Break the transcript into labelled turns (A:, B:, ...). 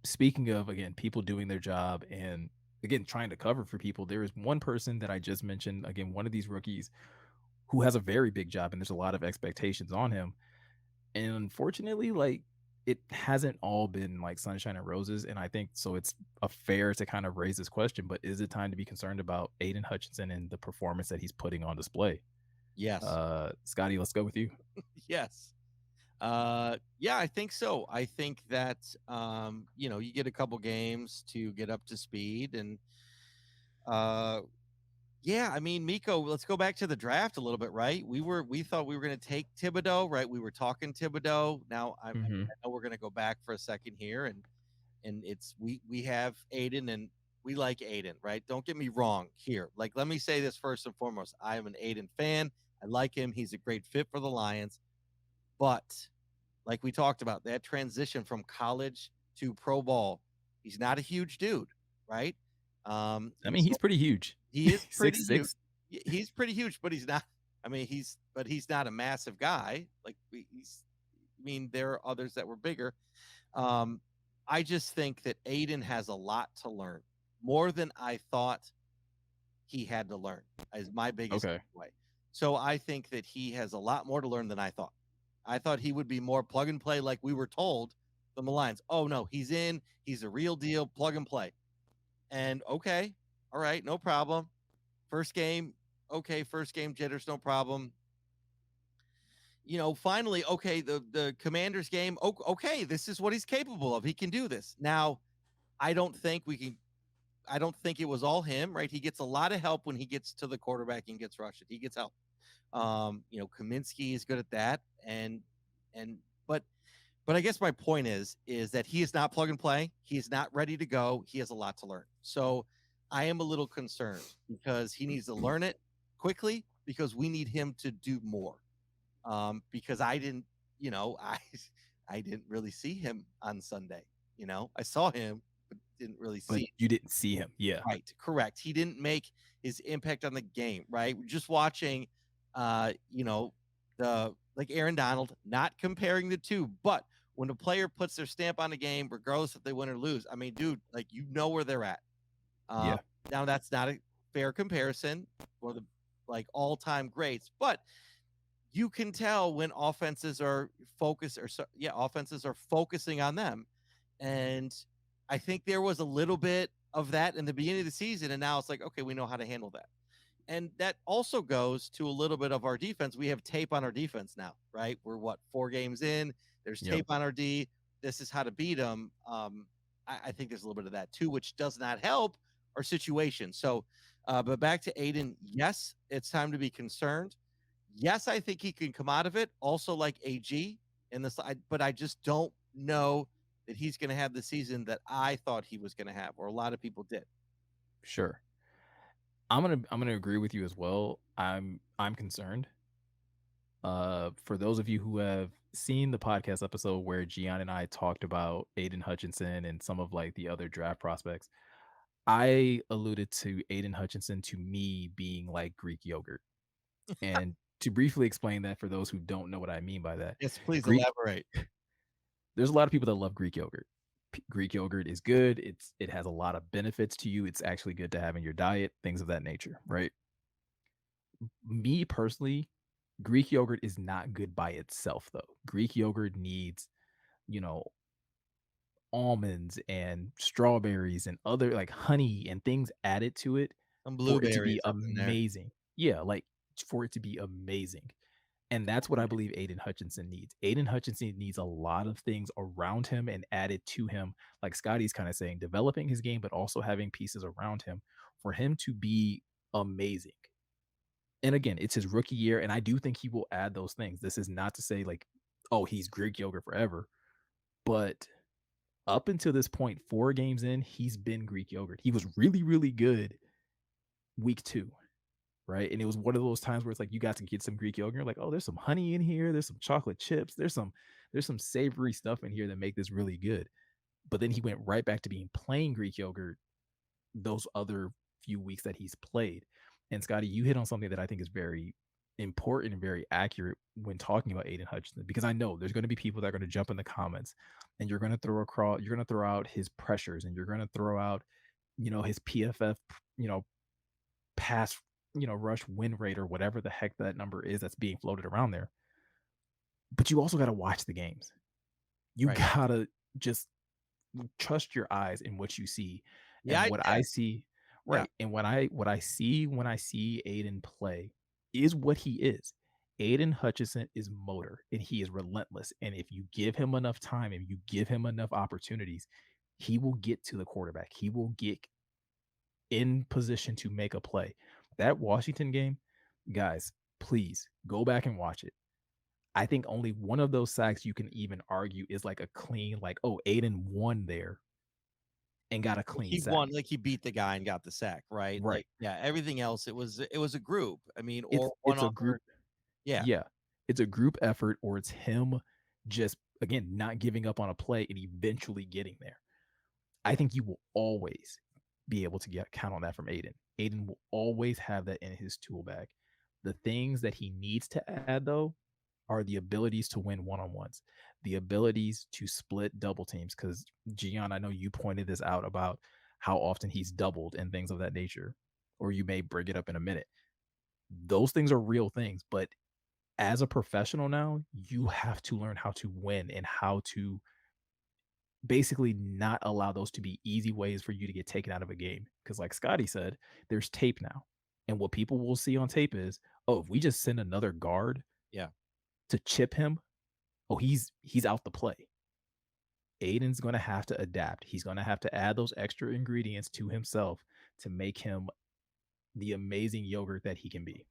A: speaking of, again, people doing their job and, again, trying to cover for people, there is one person that I just mentioned, again, one of these rookies who has a very big job, and there's a lot of expectations on him. And unfortunately, like, it hasn't all been like sunshine and roses. And I think so it's a fair to kind of raise this question, but is it time to be concerned about Aidan Hutchinson and the performance that he's putting on display?
B: Yes.
A: Scotty, let's go with you.
B: Yes. Yeah, I think so. I think that you get a couple games to get up to speed and uh yeah, I mean, Miko, let's go back to the draft a little bit, right? We thought we were going to take Thibodeau, right? We were talking Thibodeau. Now I
A: Mhm.
B: know we're going to go back for a second here and it's we have Aiden and we like Aiden, right? Don't get me wrong here. Like, let me say this first and foremost. I am an Aiden fan. I like him. He's a great fit for the Lions. But like we talked about, that transition from college to pro ball, he's not a huge dude, right?
A: I mean,
B: He's
A: he's pretty huge.
B: he is pretty huge.
A: 6'6".
B: He's pretty huge, but he's not. I mean, he's not a massive guy. Like he's. I mean, there are others that were bigger. Um, I just think that Aiden has a lot to learn, more than I thought he had to learn. Is my biggest
A: Okay.
B: takeaway. So I think that he has a lot more to learn than I thought. I thought he would be more plug and play, like we were told from the Lions. Oh no, he's in. He's a real deal, plug and play. And okay, all right, no problem. First game, okay, first game jitters, no problem. Finally, okay, the Commanders game, okay, this is what he's capable of. He can do this. Now, I don't think we can. I don't think it was all him, right? He gets a lot of help when he gets to the quarterback and gets rushed. He gets help. Kaminsky is good at that, and but I guess my point is that he is not plug and play. He is not ready to go. He has a lot to learn. So I am a little concerned because he needs to learn it quickly because we need him to do more. Because I didn't, I didn't really see him on Sunday. I saw him, but didn't really
A: But
B: see.
A: you didn't see him. Yeah.
B: Right, correct. He didn't make his impact on the game, right? Just watching, the like Aaron Donald, not comparing the two, but when a player puts their stamp on a game, regardless if they win or lose, I mean, dude, like where they're at. Um,
A: Yeah.
B: Now that's not a fair comparison for the like all-time greats, but you can tell when offenses are focused or offenses are focusing on them. And I think there was a little bit of that in the beginning of the season. And now it's like, okay, we know how to handle that. And that also goes to a little bit of our defense. We have tape on our defense now, right? We're 4 games in. There's
A: Yep.
B: tape on our D. This is how to beat them. I think there's a little bit of that too, which does not help our situation. So, but back to Aiden. Yes, it's time to be concerned. Yes, I think he can come out of it. Also, like AG in this, but I just don't know that he's going to have the season that I thought he was going to have, or a lot of people did.
A: Sure. I'm gonna agree with you as well. I'm concerned. For those of you who have seen the podcast episode where Gian and I talked about Aiden Hutchinson and some of like the other draft prospects, I alluded to Aiden Hutchinson to me being like Greek yogurt. And to briefly explain that for those who don't know what I mean by that,
B: Yes, please
A: Greek
B: elaborate.
A: there's a lot of people that love Greek yogurt. Greek yogurt is good. It has a lot of benefits to you. It's actually good to have in your diet, things of that nature, right? Me personally, Greek yogurt is not good by itself though. Greek yogurt needs, you know, almonds and strawberries and other like honey and things added to it
B: Some
A: for it to be
B: blueberries up in there.
A: amazing. Yeah, like for it to be amazing. And that's what I believe Aiden Hutchinson needs. Aiden Hutchinson needs a lot of things around him and added to him, like Scotty's kind of saying, developing his game, but also having pieces around him for him to be amazing. And again, it's his rookie year, and I do think he will add those things. This is not to say like, oh, he's Greek yogurt forever, but up until this point, 4 games in, he's been Greek yogurt. He was really, really good week 2, right? And it was one of those times where it's like you got to get some Greek yogurt. You're like, oh, there's some honey in here, there's some chocolate chips, there's some savory stuff in here that make this really good. But then he went right back to being plain Greek yogurt those other few weeks that he's played. And Scotty, you hit on something that I think is very important and very accurate when talking about Aidan Hutchinson because I know there's going to be people that are going to jump in the comments and you're going to throw out his pressures and you're going to throw out, his PFF, you know, pass, rush win rate or whatever the heck that number is that's being floated around there. But you also got to watch the games. You
B: Right.
A: got to just trust your eyes in what you see
B: Yeah,
A: and
B: I
A: what I
B: did.
A: see.
B: Yeah.
A: Right, and what I see when I see Aiden play is what he is. Aiden Hutchinson is motor and he is relentless, and if you give him enough time and you give him enough opportunities, he will get to the quarterback. He will get in position to make a play. That Washington game, guys, please go back and watch it. I think only one of those sacks you can even argue is like a clean, like, oh, Aiden won there and got a
B: Like
A: clean
B: he
A: sack.
B: won, like he beat the guy and got the sack, right?
A: Right.
B: Like, yeah, everything else, it was a group. I mean,
A: It's
B: or one
A: it's
B: on
A: a
B: or
A: group.
B: yeah.
A: Yeah. It's a group effort or it's him just again not giving up on a play and eventually getting there. I think you will always be able to get count on that from Aiden. Aiden will always have that in his tool bag. The things that he needs to add though are the abilities to win one-on-ones, the abilities to split double teams. Because Gian, I know you pointed this out about how often he's doubled and things of that nature, or you may bring it up in a minute. Those things are real things, but as a professional now, you have to learn how to win and how to basically not allow those to be easy ways for you to get taken out of a game. Because, like Scotty said, there's tape now. And what people will see on tape is, oh, if we just send another guard
B: Yeah.
A: to chip him, oh, he's out the play. Aiden's going to have to adapt. He's going to have to add those extra ingredients to himself to make him the amazing yogurt that he can be.